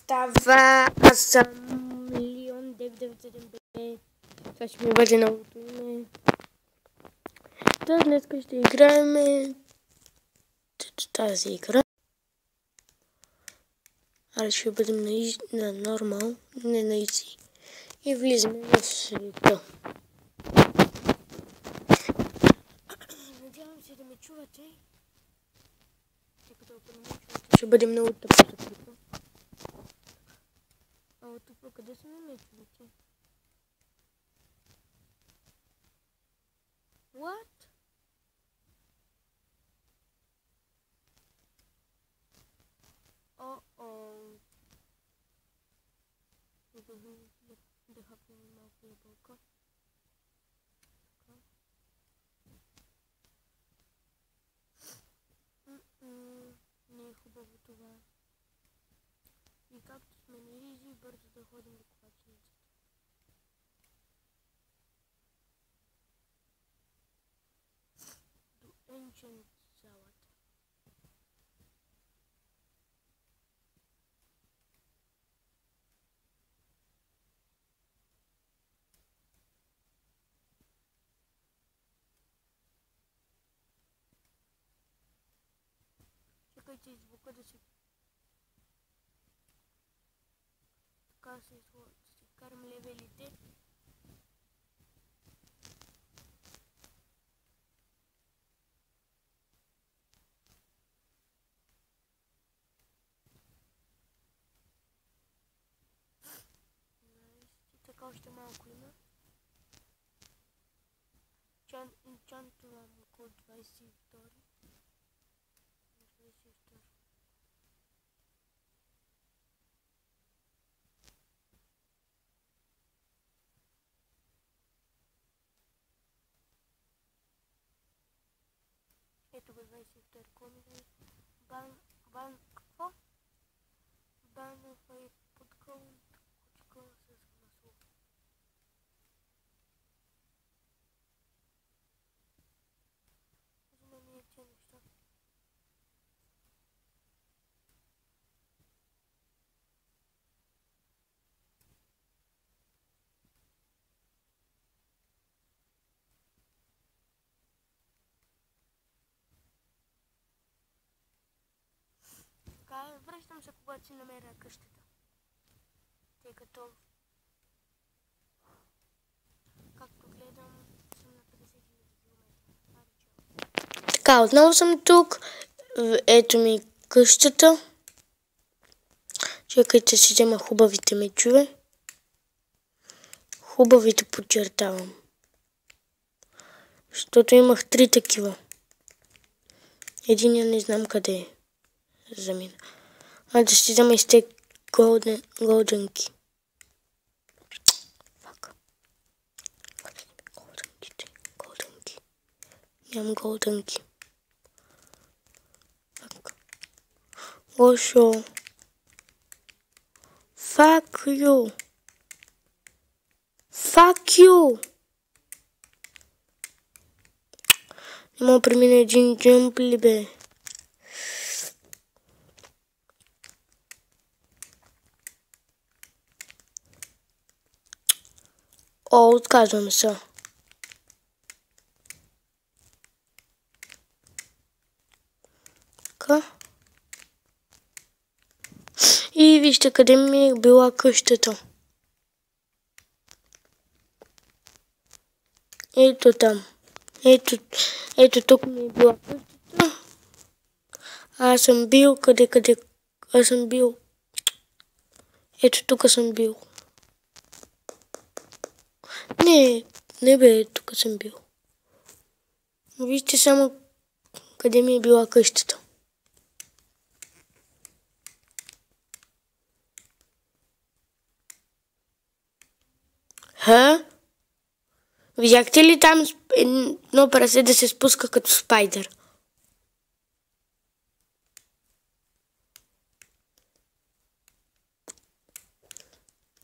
става? Аз съм Лион 997. Това ще ми бъде новото име. Да, днес ще играем тази игра. Аре ще бъдем на нормал, не на easy. И влизаме в света. Надявам се да ме чувате. Тъй като ако не ме чувате, ще бъде много тъпо за клипа. Ало, тъпо, къде са ме чувате? What? Uh-oh. Да хапнем малко ябълка. Не е хубаво това. И както сме на изи, бързо да ходим до копачницата. До Ancient залата. Чакайте звука да си... Така си карам левелите. Така още малко има. Чантувам около 22. Ето го 22 комири. Какво? Банова и подкол. Кучка с масло. Взимаме тия неща. Така, връщам се, когато си намеря къщата. Тъй като, както гледам, съм на 50 000 км. Така, отново съм тук. Ето ми къщата. Чакайте си взема хубавите мечове. Хубавите подчертавам. Защото имах 3 такива. Единия не знам къде е. Замина. Да си взема и сте голденки. Голденки. Нямам голденки. Лошо. Fuck you. Fuck you. Не мога премина един джъмп ли бе? О, отказвам се. Така. И вижте къде ми е била къщата. Ето там. Ето тук ми е била къщата. Аз съм бил къде? Аз съм бил. Ето тук съм бил. Не бе, тук съм бил. Вижте само къде ми е била къщата. Видяхте ли там едно прасе да се спуска като спайдър?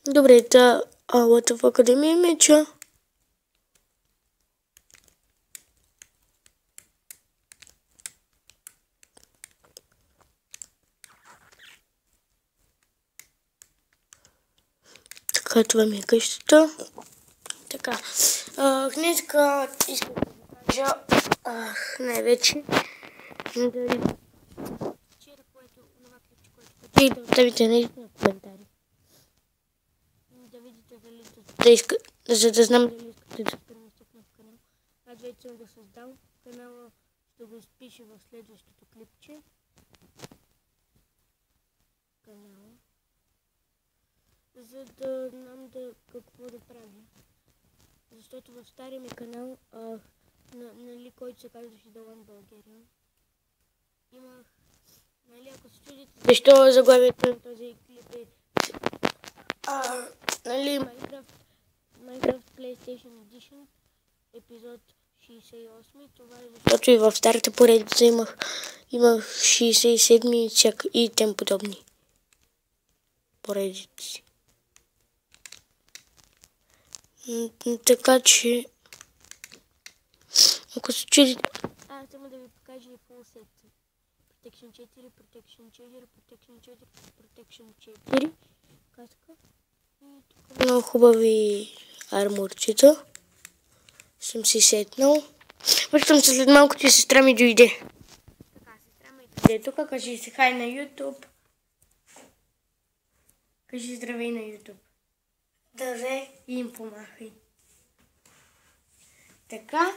Добре, къде ми е меча? Така, това ми е къщата. Така, днеска искам да ви кажа най-вече вчера, това клипче, което качих, да оставите наистина в коментари. Да видите дали да искате, за да знам дали искате да се преместят на канал. Аз вече съм го създал. Канала ще го изпиша в следващото клипче. Канала. За да знам какво да правя. Защото в стария ми канал, който се казваше Далан България, имах, ако се чудите защо заглавието на този клип е Minecraft PlayStation Edition, епизод 68, това е защото и в старата поредица имах 67 и тем подобни поредици. Така че, ако се чудите, само да ви покажа и full set. Protection 4, Protection 4, Protection 4, Protection 4, каска. И тук много хубави армурчета. Съм си сетнал. Връщам се след малко, че сестра ми дойде. Така, сестра ми дойде тук, кажи се хай на YouTube. Кажи здравей на YouTube. Здравей и им помахай. Така,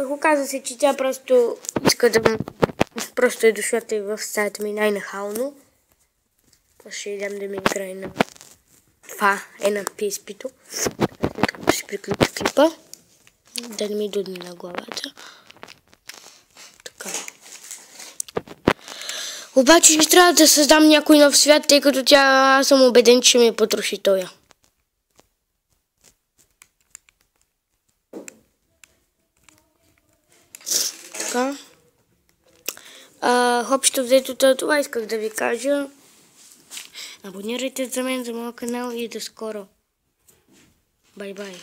оказа се, че тя просто иска да... Просто е дошла и в стаята ми най-нахално. После ще идем да ми играе на... Това е на PSP-то. Така, след като ще приключи клипа. Да не ми дудне на главата. Така. Обаче ще трябва да създам някой нов свят, тъй като аз съм убеден, че ще ми потроши тоя. Така. Общо взето това исках да ви кажа. Абонирайте за мен, за моя канал и до скоро. Бай-бай.